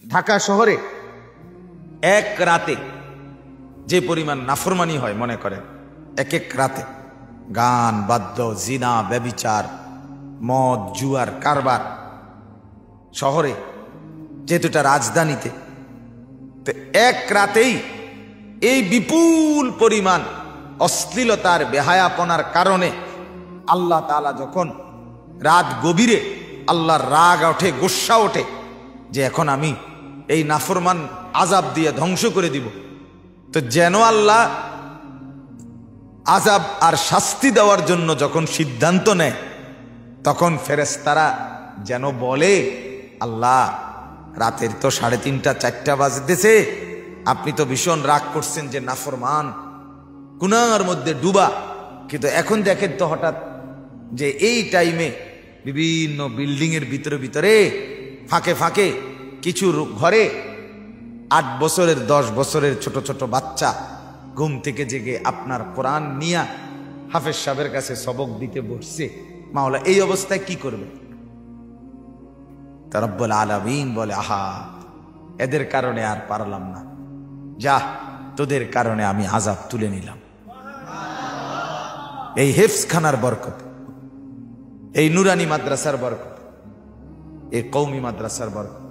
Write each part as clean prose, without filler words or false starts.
ঢাকা শহরে এক রাতে যে পরিমাণ নাফরমানি হয়, মনে করেন এক এক রাতে গান বাদ্য, জিনা, ব্যভিচার, মদ, জুয়ার কারবার শহরে, যেহেতু এটা রাজধানীতে, তো এক রাতেই এই বিপুল পরিমাণ অশ্লীলতার বেহায়াপনার কারণে আল্লাহ তাআলা যখন রাত গভীরে আল্লাহর রাগ ওঠে, গোস্সা ওঠে যে এখন আমি এই নাফরমান আযাব দিয়ে ধ্বংস করে দিব, তো যেন আল্লাহ আযাব আর শাস্তি দেওয়ার জন্য যখন সিদ্ধান্ত নেয়, তখন ফেরেশতারা যেন বলে, আল্লাহ রাতের তো 3:30 4টা বাজতেছে, আপনি তো ভীষণ রাগ করছেন যে নাফরমান গুনার মধ্যে ডুবা, কিন্তু এখন দেখেন তো হঠাৎ যে এই টাইমে বিভিন্ন বিল্ডিং এর ভিতরে ভিতরে ফাঁকে ফাঁকে কিছু ঘরে 8 বছরের 10 বছরের ছোট ছোট বাচ্চা ঘুম থেকে জেগে আপনার কোরআন নিয়া হাফেজ সাহেবের কাছে সবক দিতে বসছে। মাওলা এই অবস্থায় কি করবে? তা রব্বুল আলামিন বলে, আহা এদের কারণে আর পারলাম না, যা তোদের কারণে আমি আযাব তুলে নিলাম। এই হেফজখানার বরকত, এই নুরানি মাদ্রাসার বরকত, এই কওমি মাদ্রাসার বরকত,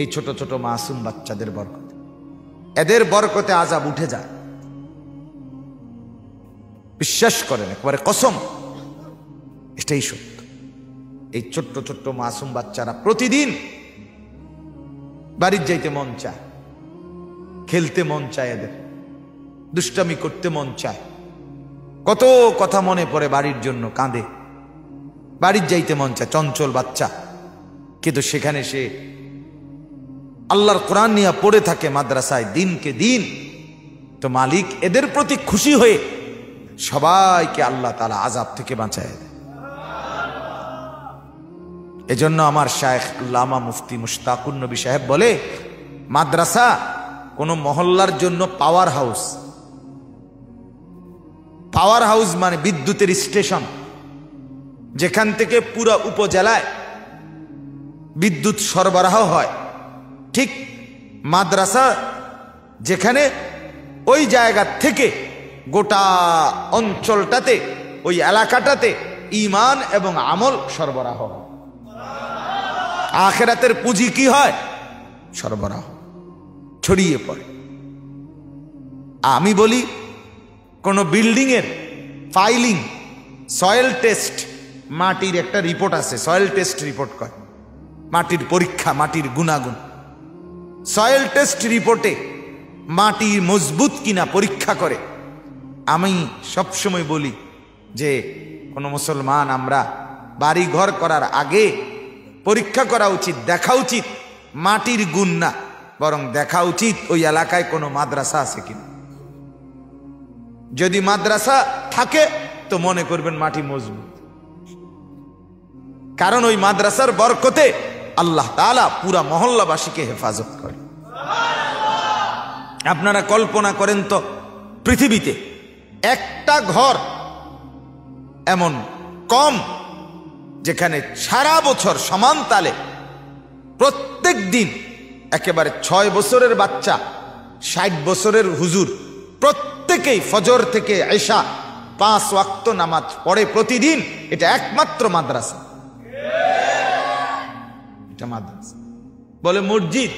এই ছোট ছোট মাসুম বাচ্চাদের বরকত, এদের বরকতে আযাব উঠে যায়। বিশ্বাস করেন, একবারে কসম, এটাই সত্য। এই ছোট্ট ছোট্ট মাসুম বাচ্চারা প্রতিদিন বাড়ির যাইতে মন চায়, খেলতে মন চায়, এদের দুষ্টামি করতে মন চায়, কত কথা মনে পড়ে, বাড়ির জন্য কাঁদে, বাড়ির যাইতে মন চায়, চঞ্চল বাচ্চা, কিন্তু সেখানে সে আল্লাহর কোরআন নিয়ে পড়ে থাকে মাদ্রাসায় দিনকে দিন, তো মালিক এদের প্রতি খুশি হয়ে সবাইকে আল্লাহ তাআলা আযাব থেকে বাঁচায় দেয়। এজন্য আমার শায়েখ আল্লামা মুফতি মুশতাকুন নবী সাহেব বলে, মাদ্রাসা কোন মহল্লার জন্য পাওয়ার হাউস। পাওয়ার হাউস মানে বিদ্যুতের স্টেশন, যেখান থেকে পুরো উপজেলায় বিদ্যুৎ সরবরাহ হয়। ঠিক মাদ্রাসা যেখানে ওই জায়গা থেকে গোটা অঞ্চলটাতে, ওই এলাকাটাতে ঈমান এবং আমল সরবরাহ হয়। আখিরাতের পুঁজি কি হয়? সরবরাহ, ছড়িয়ে পড়ে। আমি বলি, কোন বিল্ডিং এর ফাইলিং, সয়েল টেস্ট, মাটির একটা রিপোর্ট আছে, সয়েল টেস্ট রিপোর্ট করে, মাটির পরীক্ষা, মাটির গুণাগুণ। সয়েল টেস্ট রিপোর্টে মাটি মজবুত কিনা পরীক্ষা করে। আমি সবসময় বলি যে কোন মুসলমান, আমরা বাড়ি ঘর করার আগে পরীক্ষা করা উচিত, দেখা উচিত মাটির গুণ না, বরং দেখা উচিত ওই এলাকায় কোনো মাদ্রাসা আছে কিনা। যদি মাদ্রাসা থাকে তো মনে করবেন মাটি মজবুত, কারণ ওই মাদ্রাসার বরকতে আল্লাহ তাআলা পুরা মহল্লাবাসীকে হেফাজত করে। আপনারা কল্পনা করেন তো, পৃথিবীতে একটা ঘর এমন কম যেখানে সারা বছর সমান তালে প্রত্যেক দিন একেবারে 6 বছরের বাচ্চা, 60 বছরের হুজুর, প্রত্যেকেই ফজর থেকে এশা 5 ওয়াক্ত নামাজ পড়ে প্রতিদিন। এটা একমাত্র মাদ্রাসা। এটা মাদ্রাসা। বলে মসজিদ,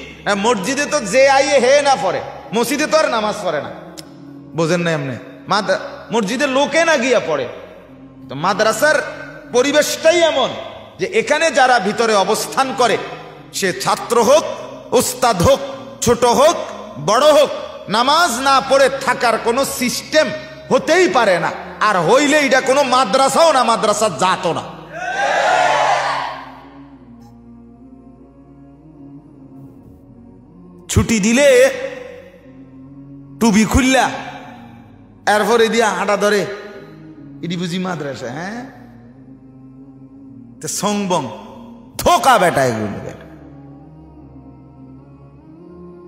মসজিদে তো যে আইয়ে হে না পড়ে, মসজিদে তো আর নামাজ পড়ে না। বোঝেন না? এমনি মসজিদে লোকে না গিয়া পড়ে। তো মাদ্রাসার পরিবেশটাই এমন যে এখানে যারা ভিতরে অবস্থান করে, সে ছাত্র হোক, ওস্তাদ হোক, ছোট হোক, বড় হোক, নামাজ না পড়ে থাকার কোনো সিস্টেম হতেই পারে না। আর হইলে এটা কোনো মাদ্রাসাও না, মাদ্রাসা জাতো না। ছুটি দিলে টুবি খুললা এরপরে দিয়া হাঁটা ধরে, এটি বুঝি মাদ্রাসা? হ্যাঁ, সংবং ধোকা বেটা, এগুলো বেটা।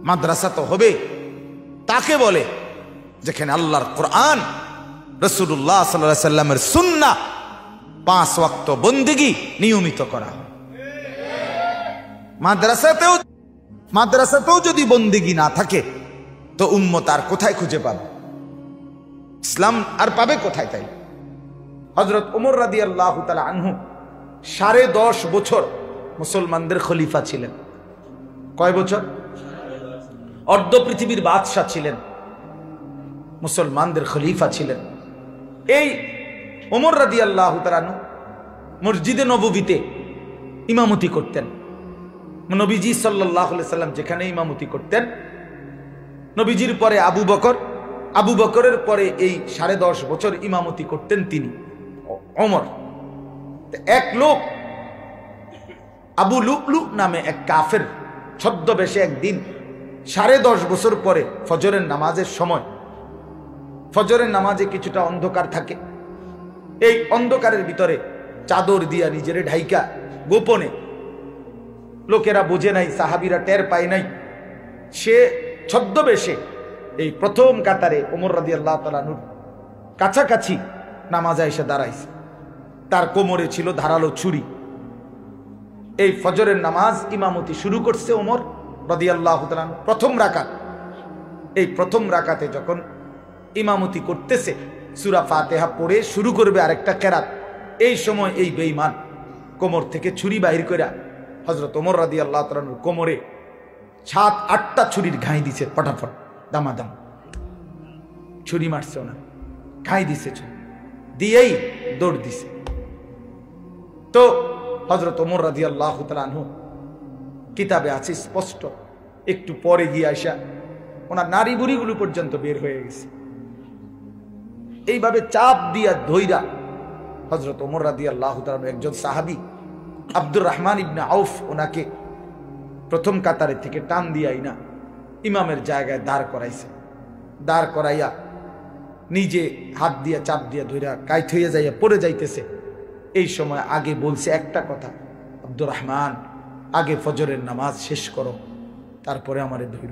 মাদ্রাসা তো হবে তাকে বলে যেখানে আল্লাহর কোরআন, রাসূলুল্লাহ সাল্লাল্লাহু আলাইহি সাল্লামের সুন্নাহ, 5 ওয়াক্ত বন্দেগী নিয়মিত করা হয়। মাদ্রাসাতেও মাদ্রাসাতেও যদি বন্দেগি না থাকে তো উম্মত আর কোথায় খুঁজে পাবে? ইসলাম আর পাবে কোথায়? তাই হযরত ওমর রাদিয়াল্লাহু তাআলা আনহু 10.5 বছর মুসলমানদের খলিফা ছিলেন। কয় বছর? অর্ধ পৃথিবীর বাদশাহ ছিলেন, মুসলমানদের খলিফা ছিলেন। এই ওমর রাদিয়াল্লাহু তাআলা আনহু মসজিদে নববীতে ইমামতি করতেন। নবীজি সাল্লাল্লাহু আলাইহি সাল্লাম যেখানে ইমামতি করতেন, নবীজির পরে আবু বকর, আবু বকরের পরে এই 10.5 বছর ইমামতি করতেন তিনি ওমর। এক লোক আবু লুকলু নামে এক কাফের ছদ্মবেশে একদিন 10.5 বছর পরে ফজরের নামাজের সময়, ফজরের নামাজে কিছুটা অন্ধকার থাকে, এই অন্ধকারের ভিতরে চাদর দিয়া নিজেরে ঢাইকা গোপনে, লোকেরা বুঝে নাই, সাহাবীরা টের পায় নাই, সে ছদ্মবেশে এই প্রথম কাতারে ওমর রাদিয়াল্লাহু তাআলা আনহুর কাছাকাছি নামাজে এসে দাঁড়াইছে। তার কোমরে ছিল ধারালো ছুরি। এই ফজরের নামাজ ইমামতি শুরু করছে ওমর রাদিয়াল্লাহু তাআলা আনহু প্রথম রাকাত। এই প্রথম রাকাতে যখন ইমামতি করতেছে, সূরা ফাতিহা পড়ে শুরু করবে আরেকটা কেরাত, এই সময় এই বেঈমান কোমর থেকে ছুরি বাহির করে হযরত ওমর রাদিয়াল্লাহু তাআলা আনহুর কোমরে 7-8টা ছুরির ঘাই দিছে, ফটাফট দামাদাম ছুরি মারছে, ওনার ঘাই দিছে, ছুরি দিয়েই দৌড় দিছে। তো হযরত ওমর রাদিয়াল্লাহু তাআলা আনহু, কিতাবে আছে স্পষ্ট, একটু পরে গিয়ে আইসা ওনার নারী বুড়িগুলো পর্যন্ত বের হয়ে গেছে। এইভাবে চাপ দিয়া ধইরা হযরত ওমর রাদিয়াল্লাহু তাআলা একজন সাহাবী আব্দুর রহমান ইবনে আউফ ওনাকে প্রথম কাতারে থেকে টান দিয়াই না ইমামের জায়গায় দাঁড় করাইছে। দাঁড় করাইয়া নিজে হাত দিয়া চাপ দিয়া ধইরা কাইত হইয়া যাইয়া পড়ে যাইতেছে। এই সময় আগে বলছে একটা কথা, আব্দুর রহমান, আগে ফজরের নামাজ শেষ করো, তারপরে আমারে ধইর।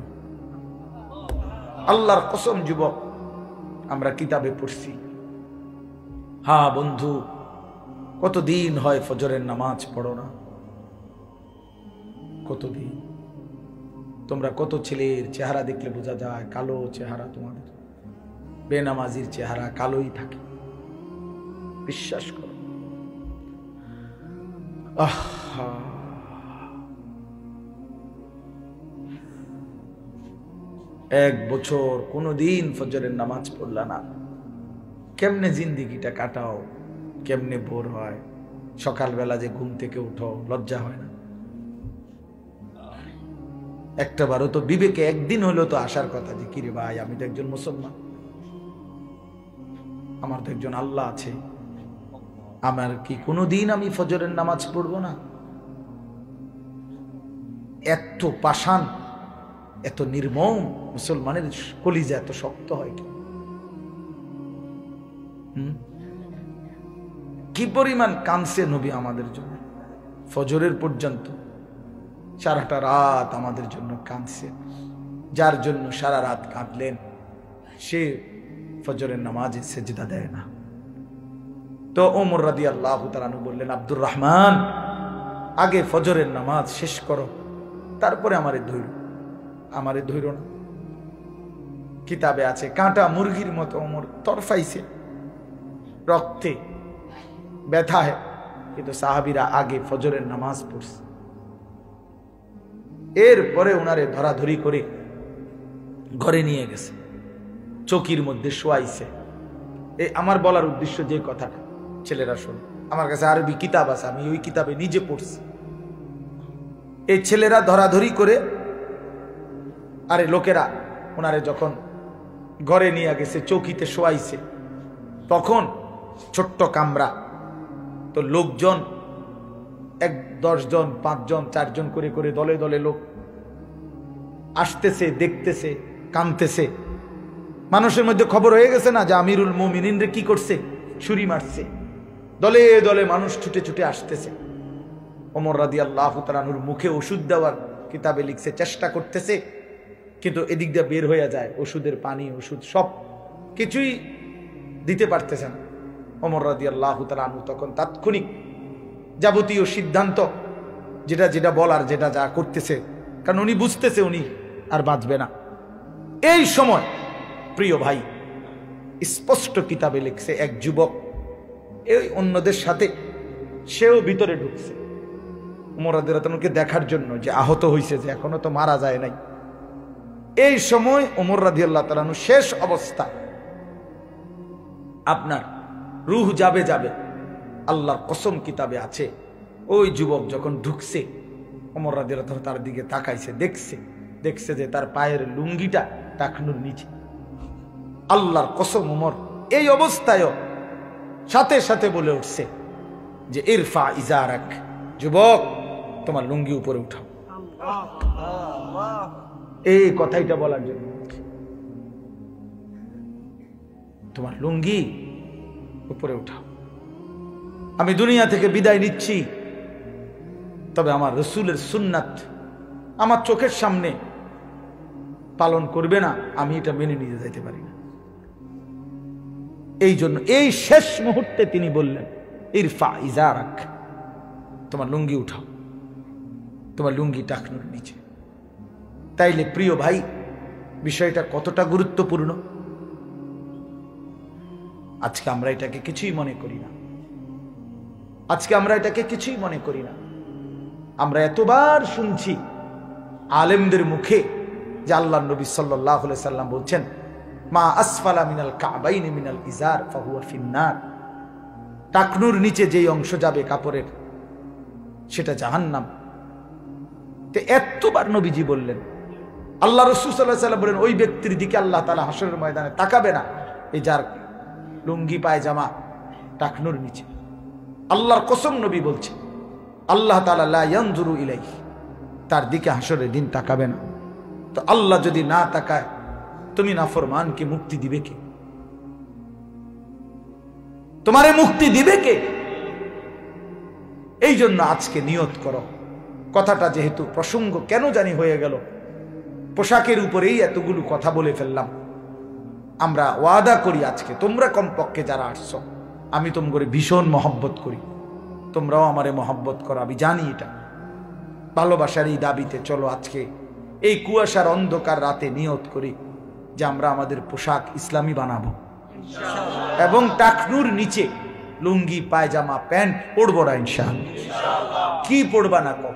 আল্লাহর কসম যুবক, আমরা কিতাবে পড়ছি, হ্যাঁ বন্ধু, কতদিন হয় ফজরের নামাজ পড়ো না? কতদিন? তোমরা কত ছেলের চেহারা দেখলে বোঝা যায় কালো চেহারা, তোমাদের বেনামাজির চেহারা কালোই থাকে, বিশ্বাস করো। এক বছর কোনদিন ফজরের নামাজ পড়লা না, কেমনে জিন্দিগিটা কাটাও? কেমনে বোর হয়? সকালবেলা যে ঘুম থেকে উঠো, লজ্জা হয় না? একটা বারও তো বিবেকে একদিন হলো তো আসার কথা যে কিরে ভাই, আমি তো একজন মুসলমান, আমার তো একজন আল্লাহ আছে, আমার কি কোনোদিন আমি ফজরের নামাজ পড়বো না? এত পাষাণ, এত নির্মম মুসলমানের কলিজা এত শক্ত হয় কি? কি পরিমাণ কাঁদছে নবী আমাদের জন্য, ফজরের পর্যন্ত সারাটা রাত আমাদের জন্য কাঁদছে। যার জন্য সারা রাত কাঁদলেন সে ফজরের নামাজে সেজদা দেয় না। তো ওমর রাদিয়াল্লাহু তাআলা আনহু বললেন, আব্দুর রহমান, আগে ফজরের নামাজ শেষ করো, তারপরে আমারে ধইর, আমারে ধইর না। কিতাবে আছে কাঁটা মুরগির মতো ওমর তরফাইছে, রক্তে ব্যথায়, কিন্তু সাহাবীরা আগে ফজরের নামাজ পড়ছে। এরপরে ওনারে ধরাধরি করে ঘরে নিয়ে গেছে, চৌকির মধ্যে শোয়াইছে। এই আমার বলার উদ্দেশ্য যে কথাটা, ছেলেরা শোনো, আমার কাছে আরবি কিতাব আছে, আমি ওই কিতাবে নিজে পড়ছি। এই ছেলেরা ধরাধরি করে, আরে লোকেরা ওনারে যখন ঘরে নিয়ে গেছে, চৌকিতে শোয়াইছে, তখন ছোট্ট কামরা, তো লোকজন 10 জন 5 জন 4 জন করে করে দলে দলে লোক আসতেছে, দেখতেছে, কাঁদতেছে। মানুষের মধ্যে খবর হয়ে গেছে না যে আমিরুল মুমিনিন রে কি করছে, ছুরি মারছে। দলে দলে মানুষ ছুটে ছুটে আসতেছে। ওমর রাদিয়াল্লাহু তাআলা আনহুর মুখে ওষুধ দেওয়ার কিতাবে লিখছে চেষ্টা করতেছে, কিন্তু এদিক দিয়ে বের হয়ে যায় ওষুধের পানি, ওষুধ সব কিছুই দিতে পারতেছে না। ওমর রাদিয়াল্লাহু তাআলা আনহু তখন তাৎক্ষণিক যাবতীয় সিদ্ধান্ত, যেটা যেটা বলার, যেটা যা করতেছে কারণ উনি বুঝতেছে উনি আর বাঁচবে না। এই সময় প্রিয় ভাই স্পষ্ট কিতাবে লিখছে এক যুবক এই অন্যদের সাথে সেও ভিতরে ঢুকছে ওমর রাদিয়াল্লাহু তাআলাকে দেখার জন্য, যে আহত হয়েছে, যে এখনো তো মারা যায় নাই। এই সময় ওমর রাদিয়াল্লাহু তাআলা শেষ অবস্থা, আপনার রূহ যাবে যাবে, আল্লাহর কসম কিতাবে আছে ওই যুবক যখন ঢুকছে ওমর রাদিয়াল্লাহু তাআলা তার দিকে তাকাইছে, দেখছে যে তার পায়ের লুঙ্গিটা টাকনুর নিচে। আল্লাহর কসম ওমর এই অবস্থায়ও সাথে সাথে বলে উঠছে যে ইরফা ইজারাক, যুবক তোমার লুঙ্গি উপরে উঠাও। এই কথাইটা বলার জন্য, তোমার লুঙ্গি উপরে উঠাও। আমি দুনিয়া থেকে বিদায় নিচ্ছি, তবে আমার রসুলের সুন্নাত আমার চোখের সামনে পালন করবে না, আমি এটা মেনে নিয়ে যাইতে পারি না। এই জন্য এই শেষ মুহূর্তে তিনি বললেন ইরফা ইজারাক, তোমার লুঙ্গি উঠাও, তোমার লুঙ্গি টাকনুর নিচে। তাইলে প্রিয় ভাই বিষয়টা কতটা গুরুত্বপূর্ণ, আজকে আমরা এটাকে কিছুই মনে করি না। আমরা এতবার শুনছি আলেমদের মুখে যে আল্লাহর নবী সাল্লাল্লাহু আলাইহি সাল্লাম বলছেন মা আসফালা মিনাল কাবাইনি মিনাল ইজার ফাহুয়া ফিন্নার, টাকনুর নিচে যেই অংশ যাবে কাপড়ের সেটা জাহান্নাম। তো এতবার নবীজি বললেন, আল্লাহ রাসূল সাল্লাল্লাহু আলাইহি সাল্লাম বলেন ওই ব্যক্তির দিকে আল্লাহ তাআলা হাশরের ময়দানে তাকাবে না এই যার লুঙ্গি পায়জামা টাকনুর নিচে। আল্লাহর কসম নবী বলছে আল্লাহ তাআলা লা ইয়ানজুরু ইলাইহি, তার দিকে হাশরের দিন তাকাবে না। তো আল্লাহ যদি না তাকায় তুমি নাফরমানকে মুক্তি দিবে কে? তোমারে মুক্তি দিবে কে? এই জন্য আজকে নিয়ত করো। কথাটা যেহেতু প্রসঙ্গ কেন জানি হয়ে গেল, পোশাকের উপরেই এতগুলো কথা বলে ফেললাম। আমরা ওয়াদা করি আজকে তোমরা কমপক্ষে যারা আসছো, আমি তোমাকে ভীষণ মহব্বত করি, তোমরাও আমারে মহব্বত করো, আমি জানি এটা। ভালোবাসার এই দাবিতে চলো আজকে এই কুয়াশার অন্ধকার রাতে নিয়ত করি যে আমরা আমাদের পোশাক ইসলামী বানাবো এবং টাকনুর নিচে লুঙ্গি পায়জামা প্যান্ট পরবো না ইনশাআল্লাহ। কি পরবা না কও,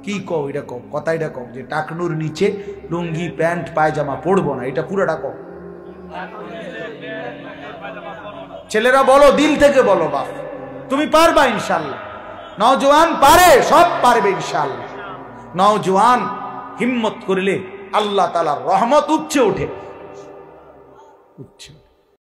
কি কও, এটা কও, কথাইটা কও যে টাকনুর নিচে লুঙ্গি প্যান্ট পায়জামা পরবো না, এটা পুরোটা কও। ছেলেরা বলো, দিল থেকে বলো, বাপ তুমি পারবা ইনশাআল্লাহ। নওজোয়ান পারে, সব পারবে ইনশাআল্লাহ। নওজোয়ান হিম্মত করলে আল্লাহ তাআলার রহমত উচ্চে ওঠে।